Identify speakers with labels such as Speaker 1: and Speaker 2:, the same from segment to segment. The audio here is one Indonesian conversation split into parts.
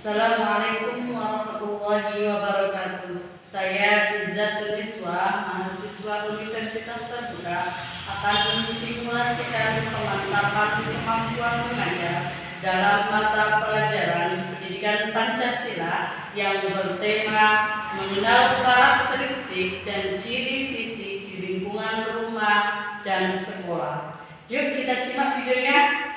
Speaker 1: Assalamualaikum warahmatullahi wabarakatuh. Saya Izzatul Iswa, mahasiswa Universitas Terbuka, akan mensimulasikan pemantapan kemampuan mengajar dalam mata pelajaran Pendidikan Pancasila yang bertema mengenal karakteristik dan ciri fisik di lingkungan rumah dan sekolah. Yuk kita simak videonya.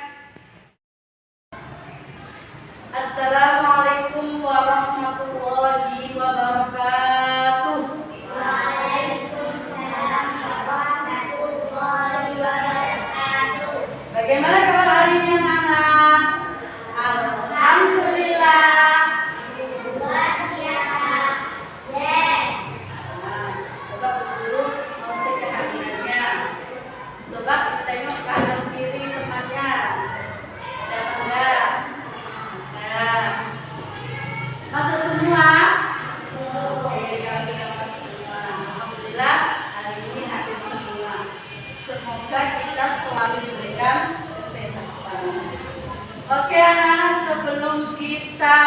Speaker 1: Assalamualaikum warahmatullahi wabarakatuh.
Speaker 2: Waalaikumsalam warahmatullahi wabarakatuh.
Speaker 1: Bagaimana kabar hari ini anak-anak? Alhamdulillah.
Speaker 2: Luar biasa. Yes.
Speaker 1: Coba dulu mau cek kehadirannya. Coba kita tengok kanan kiri temannya. Ada enggak? Masuk semua? Oke, kalau sudah masuk semua, alhamdulillah hari ini hadir semua. Semoga kita selalu diberikan kesehatan. Oke anak-anak, sebelum kita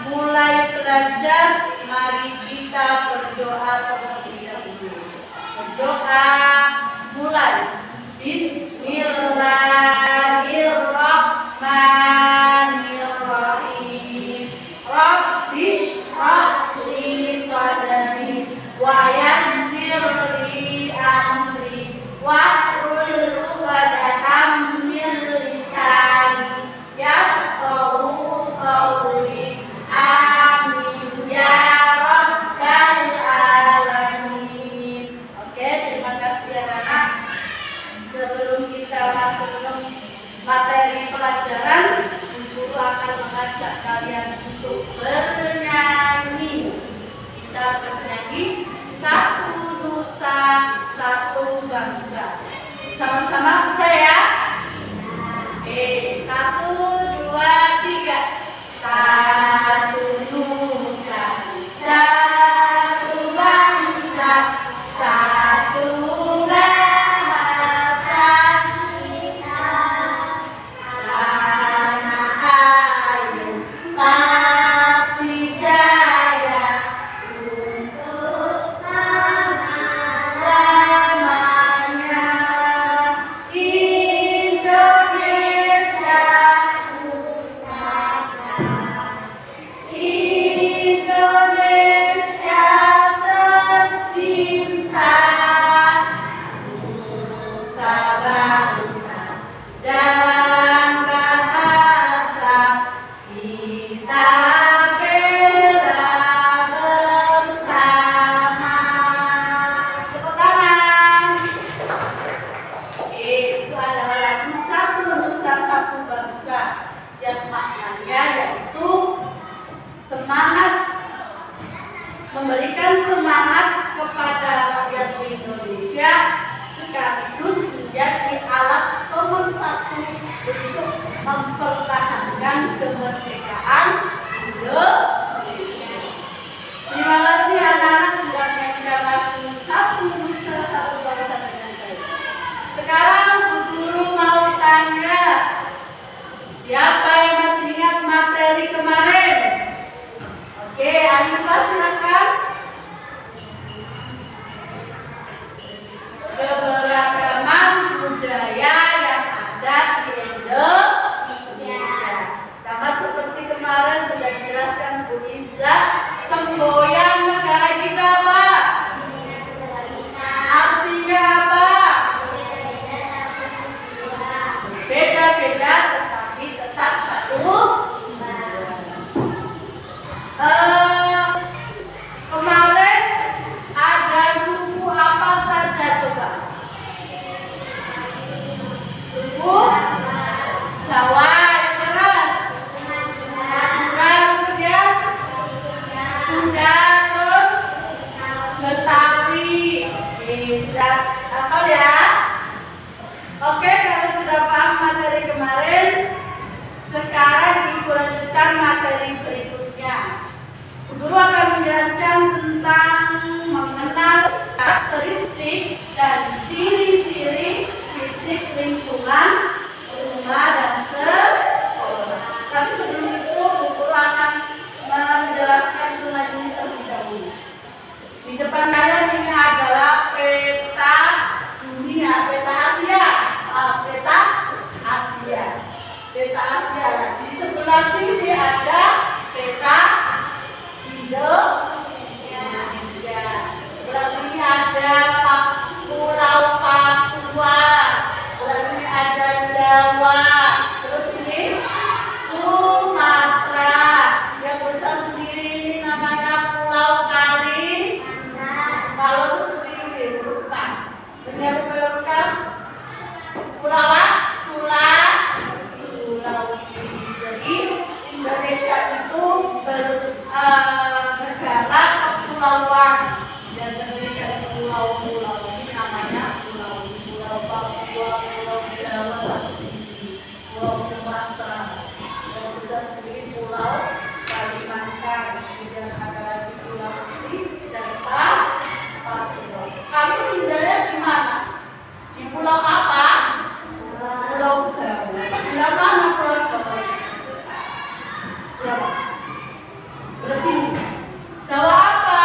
Speaker 1: mulai belajar, mari kita berdoa terlebih dahulu. Berdoa mulai. Bismillahirrahmanirrahim. Rabbish rahli sadri wa yassir li amri wahlul 'uqdatam min lisani yafqahu qawli. Amin ya rabbal alamin. Oke, terima kasih anak-anak. Sebelum kita masuk ke materi pelajaran, guru akan mengajak kalian untuk bernyanyi. Kita bernyanyi satu nusa satu bangsa. Sama-sama bisa ya? Oke, 1, 2, 3. Satu nusa satu bangsa, satu bahasa kita. Anak ayu pasti jaya untuk selama-lamanya. Indonesia Nusantara, Indonesia tercinta, nusa bangsa dan bahasa kita bela bersama. Tepuk tangan. Itu adalah lagu Satu Nusa Satu Bangsa yang maknanya yaitu semangat, memberikan semangat kepada rakyat Indonesia sekaligus menjadi alat pemersatu untuk mempertahankan kemerdekaan Indonesia. Terima kasih anak-anak sudah menyanyikan lagu Satu Nusa Satu Bangsa dengan baik. Sekarang Bu Guru mau tanya, siapa yang masih ingat materi kemarin? Oke, Arifah silakan. Keberagaman budaya yang ada di Indonesia. Sama seperti kemarin sudah dijelaskan Bu Iza, semboyan negara kita apa? Artinya apa? Beda-beda tetapi tetap satu. Kemarin ada suku apa saja coba? Suku Jawa yang keras, Madura, kemudian Sunda, itu negara kepulauan yang terdiri dari pulau-pulau. Ini namanya pulau. Pulau Papua, Pulau Jawa, satu sini, Pulau Sumatera, dan bisa sendiri Pulau Kalimantan, kemudian ada lagi Sulawesi dan Papua. Kamu tinggalnya di mana? Di pulau apa? Pulau Jawa. Sebelah mana Pulau Jawa? Jawa. Sebelah sini. Jawa apa?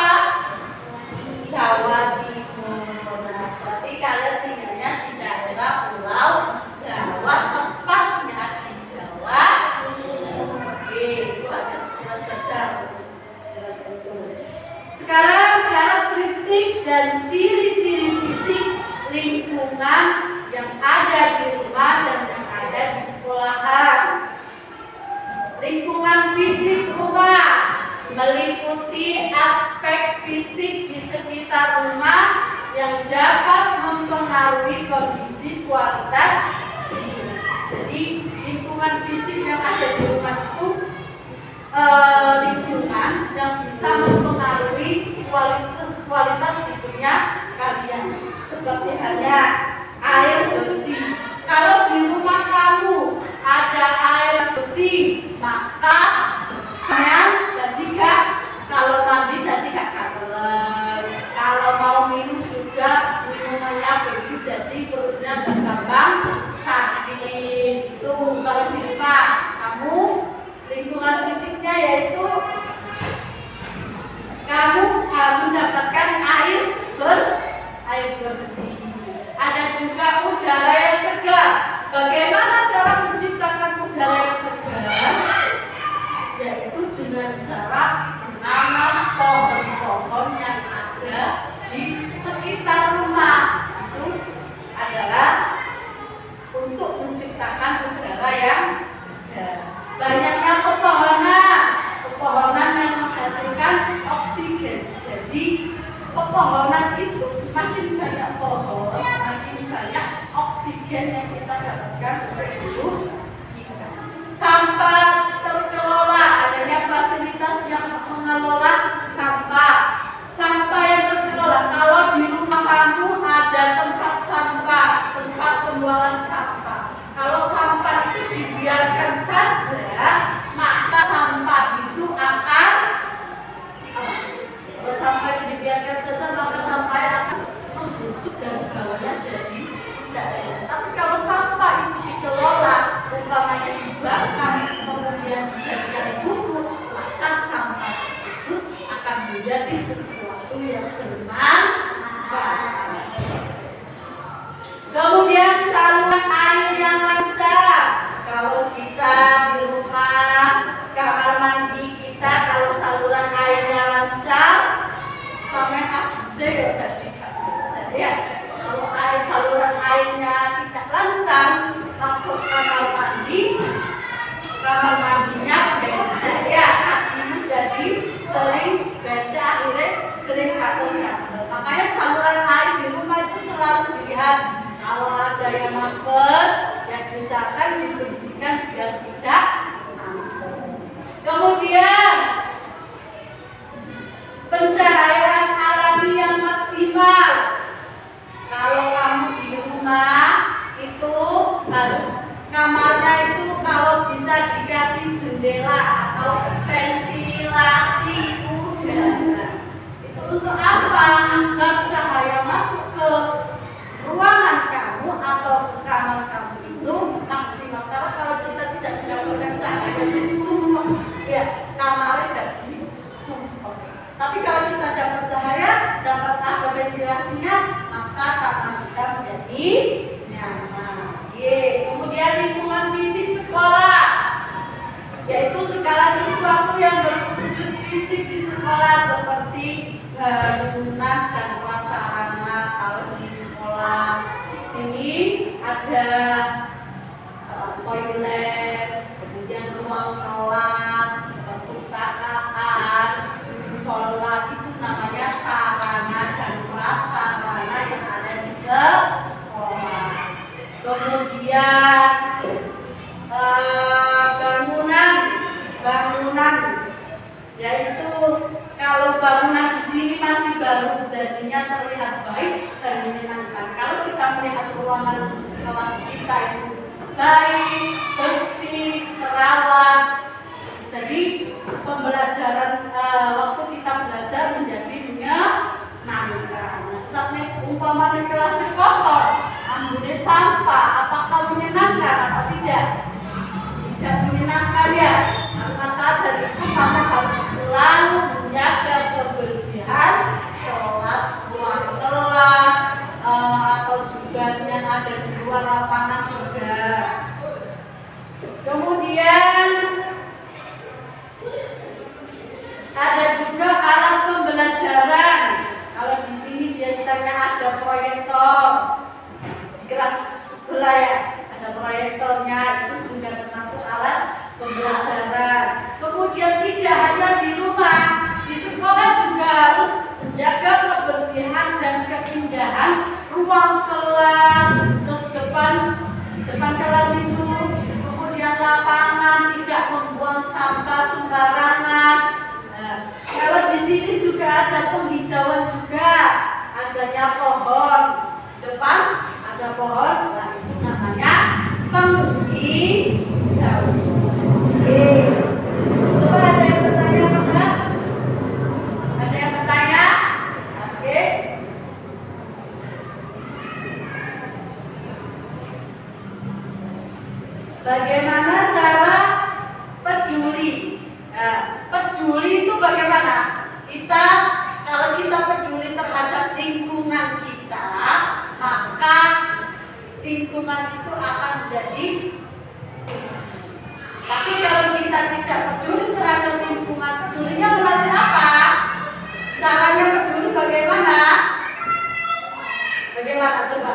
Speaker 1: Jawa Timur. Nah, berarti kalian tinggalnya di daerah Pulau Jawa, tepatnya di Jawa Timur. Oke, itu ada sekilas saja. Sekarang karakteristik dan ciri-ciri fisik lingkungan yang ada di rumah dan yang ada di sekolahan. Lingkungan fisik rumah meliputi aspek fisik di sekitar rumah yang dapat mempengaruhi kondisi kualitas hidup. Jadi lingkungan fisik yang ada di rumah itu lingkungan yang bisa mempengaruhi kualitas hidupnya kalian. Seperti halnya air bersih. Kalau di rumah kamu ada air bersih, maka kalian jadi gak, kalau mandi jadi gak gatel. Kalau mau minum juga minumannya bersih, jadi perutnya gak gampang sakit. Itu kalau di rumah kamu lingkungan fisiknya yaitu kamu mendapatkan air bersih. Ada juga udara yang segar. Bagaimana cara menciptakan udara yang segar? Yaitu dengan cara menanam pohon-pohon yang ada di sekitar rumah. Itu adalah untuk menciptakan udara yang segar. Banyaknya pepohonan yang menghasilkan oksigen. Jadi pepohonan itu semakin banyak pohon, semakin banyak oksigen yang kita dapatkan dari tubuh kita. Sampah terkelola, adanya fasilitas yang mengelola sampah. Sampah yang terkelola, kalau di rumah kamu ada tempat sampah, tempat pembuangan sampah. Kalau sampah itu dibiarkan saja, maka sampah itu akan kalau sampah dibiarkan saja, maka sampah akan membusuk dan baunya jadi tidak enak. Tapi kalau sampah itu dikelola, umpamanya dibakar, kemudian dijadikan pupuk, maka sampah tersebut akan menjadi sesuatu yang bermanfaat. Kemudian saluran air yang lancar. Kalau kita di rumah, kamar mandi kita, kalau saluran airnya lancar, sampai habisnya ya tadi jadi ya. Kalau saluran airnya tidak lancar, masuk kamar mandinya becek ya, kakimu jadi sering becek, akhirnya sering gatel-gatel. Makanya saluran air di rumah itu selalu dilihat. Kalau ada yang mampet, ya diusahakan dibersihkan biar tidak mampet. Kemudian pencahayaan alami yang maksimal. Kalau kamu di rumah itu harus kamarnya itu kalau bisa dikasih jendela atau ventilasi udara. Itu untuk apa? Agar cahaya masuk ke ruangan kamu atau ke kamar kamu itu maksimal. Karena kalau kita tidak mendapatkan cahaya dari sumber, ya kamarnya jadi sumpah. Tapi kalau kita dapat cahaya, dapat ada ventilasinya, maka kamar kita menjadi nyaman. Kemudian lingkungan fisik sekolah, yaitu segala sesuatu yang berwujud fisik di sekolah seperti bangunan dan prasarana. Kalau di sekolah sini ada toilet, kemudian ruang kelas, perpustakaan, sholat, itu namanya sarana dan prasarana yang ada di sekolah. Kemudian bangunan yaitu kalau bangunan di sini masih baru jadinya terlihat baik dan menyenangkan. Kalau kita melihat ruangan kelas kita itu baik, bersih, terawat, jadi pembelajaran waktu kita belajar menjadi menyenangkan. Saatnya umpamanya kelasnya kotor, ambilnya sampah, apakah menyenangkan atau tidak? Tidak menyenangkan ya. Maka dari itu kamu harus selalu menjaga kebersihan kelas, ruang kelas, atau juga yang ada di luar lapangan juga. Kemudian ada juga alat pembelajaran. Kalau di sini biasanya ada proyektor. Di kelas sebelah ya, ada proyektornya, itu juga termasuk alat pembelajaran. Kemudian tidak hanya di rumah, di sekolah juga harus menjaga kebersihan dan keindahan ruang kelas, terus depan kelas itu, kemudian lapangan, tidak membuang sampah sembarangan. Nah, kalau di sini juga ada penghijauan juga, adanya pohon depan, ada pohon, nah itu namanya penghijauan. Oke, coba ada yang bertanya enggak? Ada yang bertanya? Oke. Bagaimana cara peduli? Nah, peduli itu bagaimana? Kalau kita peduli terhadap lingkungan kita, maka lingkungan itu akan menjadi bersih. Tapi kalau kita tidak peduli terhadap lingkungan, pedulinya melalui apa? Caranya peduli bagaimana? Bagaimana coba?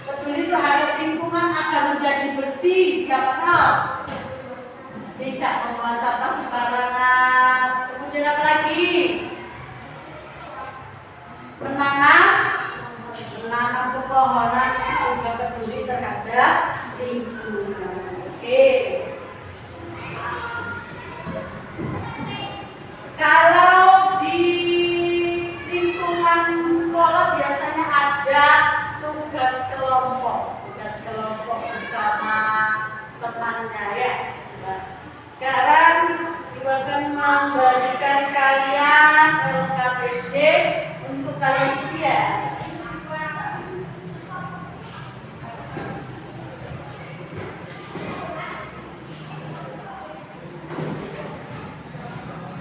Speaker 1: Peduli terhadap lingkungan agar menjadi bersih, gimana? Tidak membuang sampah sembarangan. Kemudian apa lagi? Menanam pepohonan yang juga peduli terhadap lingkungan. Oke. Kalau di lingkungan sekolah biasanya ada tugas kelompok bersama temannya ya. Nah, sekarang juga akan memberikan kalian LKPD untuk kalian isi ya.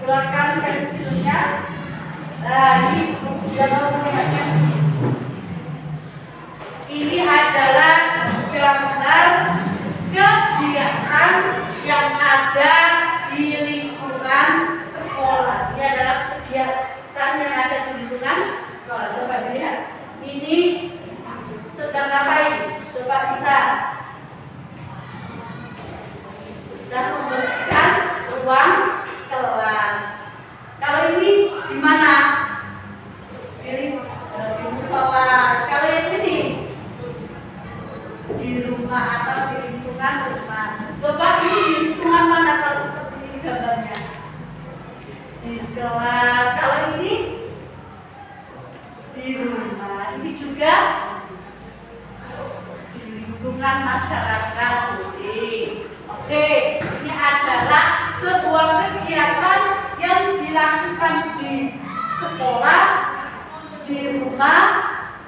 Speaker 1: Keluarkan pensilnya. Nah, ini jangan melihatnya. Ini adalah gambar kegiatan yang ada di lingkungan sekolah. Ini adalah kegiatan yang ada di lingkungan sekolah. Coba dilihat. Ini sedang ngapain? Coba kita sedang membersihkan ruang kelas. Kalau ini di mana? Di musola. Kalau yang ini di rumah atau di lingkungan rumah. Coba ini di lingkungan mana kalau seperti ini gambarnya? Di kelas. Kalau ini di rumah. Ini juga di lingkungan masyarakat. Oke, ini adalah sebuah kegiatan yang dilakukan di sekolah, di rumah,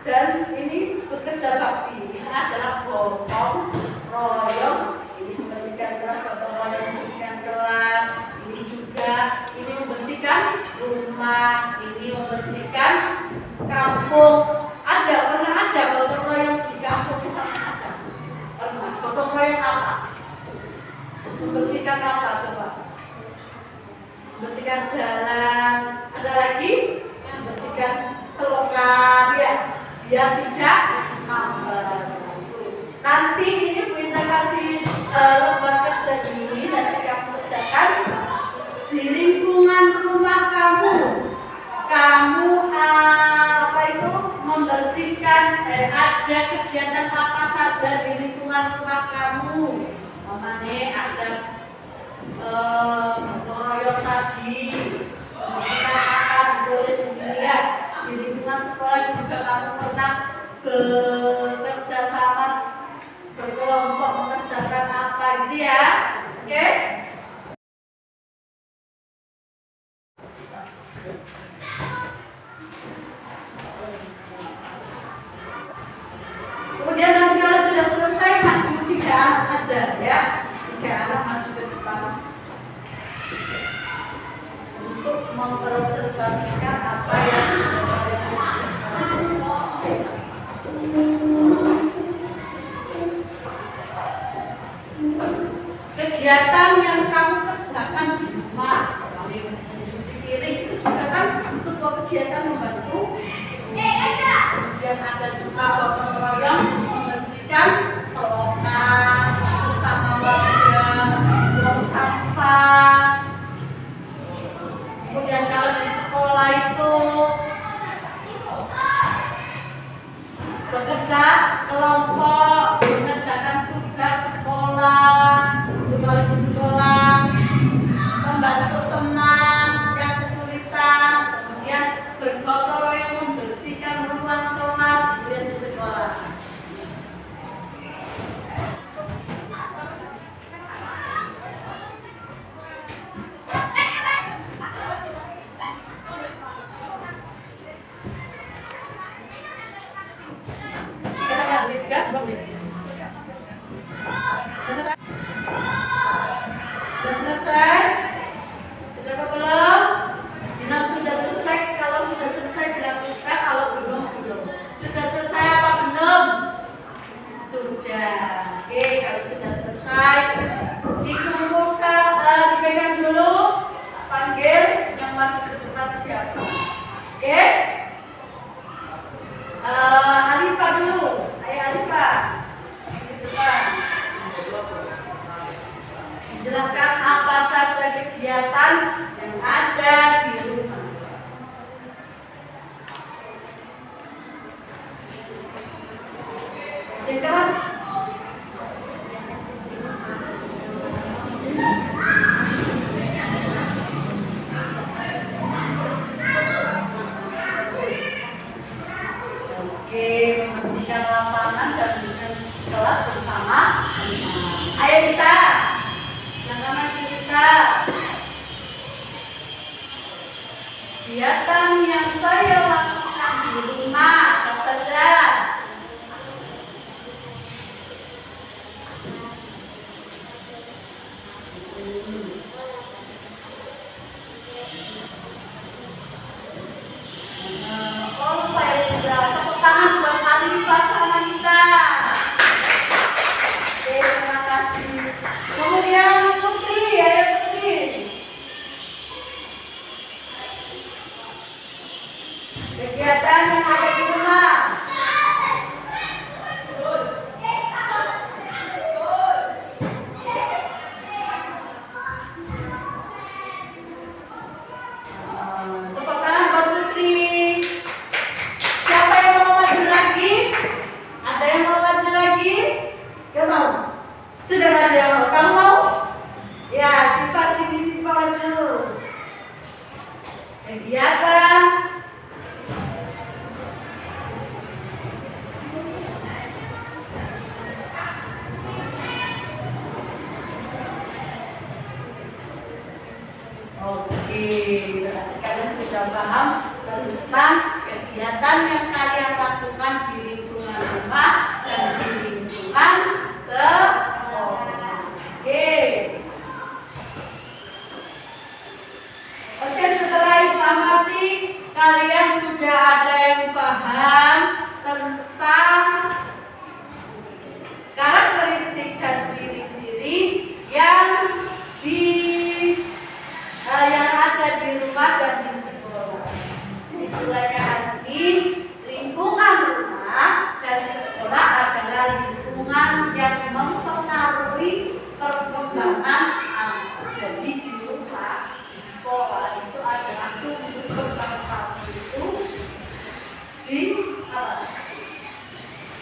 Speaker 1: dan ini bekerja bakti. Ini adalah gotong royong. Ini membersihkan kelas, gotong royong membersihkan kelas. Ini juga ini membersihkan rumah, ini membersihkan kampung. Pernah ada gotong royong di kampung misalnya ada? Pernah. Gotong royong apa? Membersihkan apa coba? Membersihkan jalan. Ada lagi? Membersihkan selokan ya, biar tidak hambar. Nanti ini bisa kasih lembar kerja ini, nanti kamu kerjakan di lingkungan rumah kamu. Kamu membersihkan ada kegiatan apa saja di lingkungan rumah kamu. Ada royong tadi lagi. Kita akan tulis di sini ya. Di lingkungan sekolah juga kamu pernah bekerja sama, berkelompok mengerjakan apa gitu ya. Oke? Kemudian nanti kalau sudah selesai maju 3 anak saja ya. 3 anak maju ke depan untuk mempresentasikan apa yang sudah kalian kerjakan. Kegiatan yang kamu kerjakan di rumah, mencuci piring itu juga kan sebuah kegiatan membantu. Kemudian ada juga gotong royong membersihkan selokan bersama warga, buang sampah. Kemudian kalau di sekolah itu bekerja kelompok, mengerjakan tugas sekolah. Kalau di sekolah membantu teman yang kesulitan, kemudian bergotong royong membersihkan ruang kelas, kemudian di sekolah. Sudah selesai? Sudah apa belum? Bila sudah selesai, kalau sudah selesai bila suka, kalau belum belum. Sudah selesai apa belum? Sudah. Oke, kalau sudah selesai, dikumpulkan, dipegang dulu. Panggil yang maju ke depan siapa? Oke? Alifah dulu. Ayo Alifah. Di depan. Jelaskan apa saja kegiatan yang ada di rumah. Keras. Oke, membersihkan lapangan dan kelas bersama. Ayo kita. Kegiatan yang saya lakukan di rumah apa saja? Oh, saya sudah tepuk tangan buat Alifah sama Nita. Oke, terima kasih. Kemudian Putri, ayo Putri. Kegiatan yang ada di rumah. Tepuk tangan buat Putri. Siapa yang mau maju lagi? Ada yang mau maju lagi? Gak mau? Sudah ada yang mau? Kamu mau? Ya, sini maju. Kegiatan kalian sudah paham tentang kegiatan yang kalian lakukan di lingkungan rumah dan di lingkungan sekolah. Oke, setelah itu amati, kalian sudah ada yang paham tentang karakteristik dan ciri-ciri yang ada di rumah dan di sekolah. Simpulannya hari lingkungan rumah dan sekolah adalah lingkungan yang mempengaruhi perkembangan anak. Jadi di rumah, di sekolah itu adalah tumbuh kembang kamu itu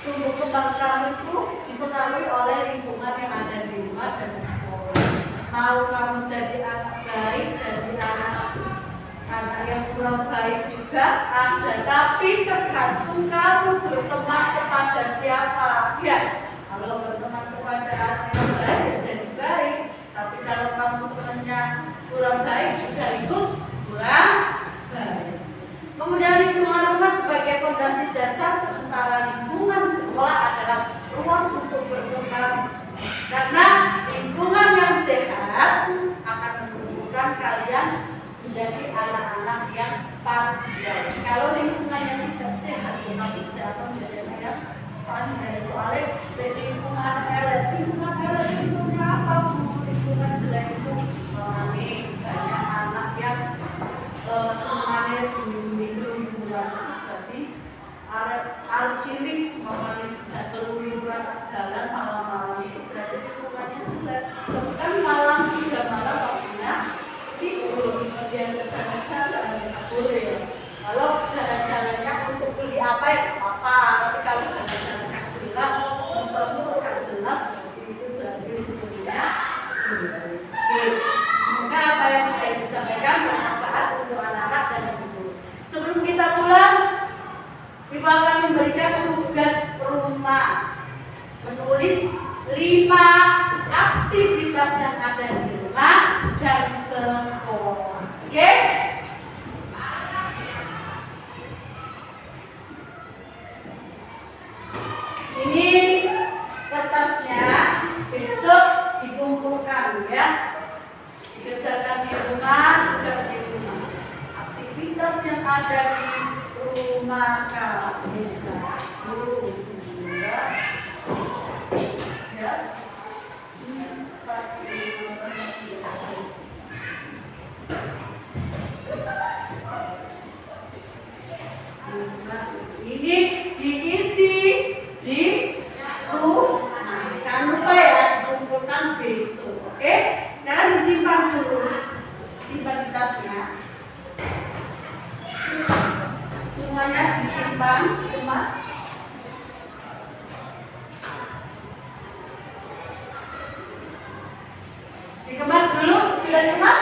Speaker 1: tumbuh kembang kamu itu dipengaruhi oleh lingkungan yang ada di rumah dan di sekolah. Mau kamu jadi anak baik, jadi anak kurang baik juga ada, tapi tergantung kamu berteman kepada siapa. Ya, kalau berteman kepada orang yang baik ya jadi baik, tapi kalau kamu temannya kurang baik juga itu kurang baik. Kemudian lingkungan rumah sebagai fondasi dasar, sementara lingkungan sekolah adalah ruang untuk berkembang. Karena lingkungan yang sehat akan menumbuhkan kalian menjadi anak-anak yang pandai. Kalau lingkungan yang tidak sehat, kamu tidak akan menjadi anak yang pandai. Soalnya lingkungan elit itu apa? Lingkungan jelek itu mengalami banyak anak yang semuanya lingkungan berarti arep cilik mamanya jatuh lingkungan jalan malam-malam itu berarti lingkungannya jelek. Kan malam sudah malam waktunya tidur, kemudian jalan-jalan tidak boleh ya. Kalau jalan-jalannya untuk beli apa ya apa, tapi kalau jalan-jalan yang jelas, muter-muter yang jelas seperti itu berarti lingkungannya jelek. Semoga apa yang saya disampaikan bermanfaat untuk anak-anak dan ibu. Sebelum kita pulang, Ibu akan memberikan tugas rumah, menulis 5 aktivitas yang ada di rumah dan sekolah. Oke? Ini kertasnya besok dikumpulkan ya. Dikerjakan di rumah, tugas di rumah. Aktivitas yang ada di rumah kamu satu, dua, ya, 4, 5, ini diisi di rumah. Jangan lupa ya dikumpulkan besok. Oke? Sekarang disimpan dulu. Simpan di tasnya. Semuanya disimpan, dikemas. Dikemas dulu, sudah dikemas?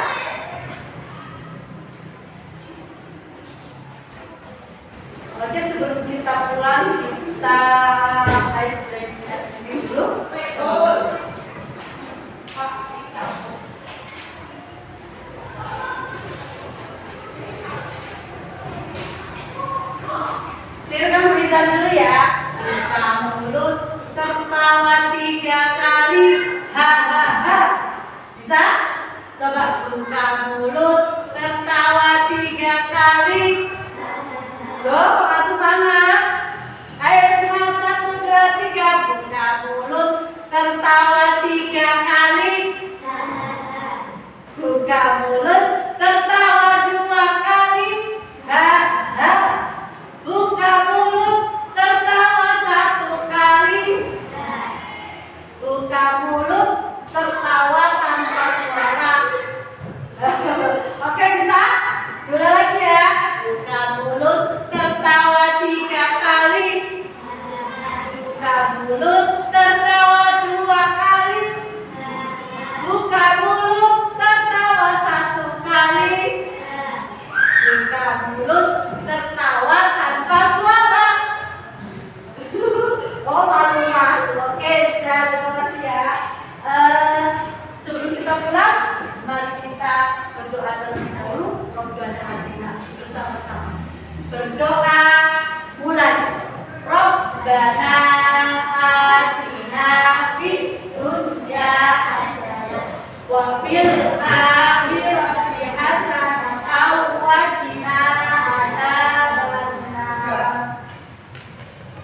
Speaker 1: Oke, sebelum kita pulang, kita ice cream dulu. Kamu bisa dulu ya. Buka mulut, tertawa 3 kali, hahaha. Bisa? Coba buka mulut, tertawa 3 kali. Loh, makasih banget. Ayo semangat, 1, 2, 3. Buka mulut, tertawa 3 kali. Buka mulut, tertawa 2 kali. Hahaha. Buka mulut, tertawa 1 kali. Buka mulut, tertawa tanpa suara. Oke, bisa? Coba lagi ya. Buka mulut, tertawa 3 kali. Buka mulut, tertawa 2 kali. Buka mulut, tertawa 1 kali. Buka mulut, tertawa tanpa suara. Oh, malu-malu. Oke, sudah, terima kasih ya. Sebelum kita pulang, mari kita berdoa terlebih dahulu. Rabbana atina bersama-sama. Berdoa mulai. Rabbana atina fid dunya hasanah wa fil akhirati hasanah wa qina adzabannar.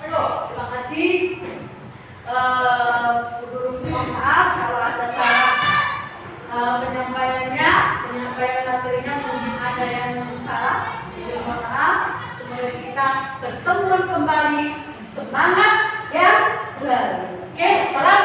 Speaker 1: Terima kasih. Guru mohon maaf kalau ada salah penyampaian materinya mungkin ada yang salah. Jadi mohon maaf. Semoga kita bertemu kembali semangat yang baru. Oke, salam.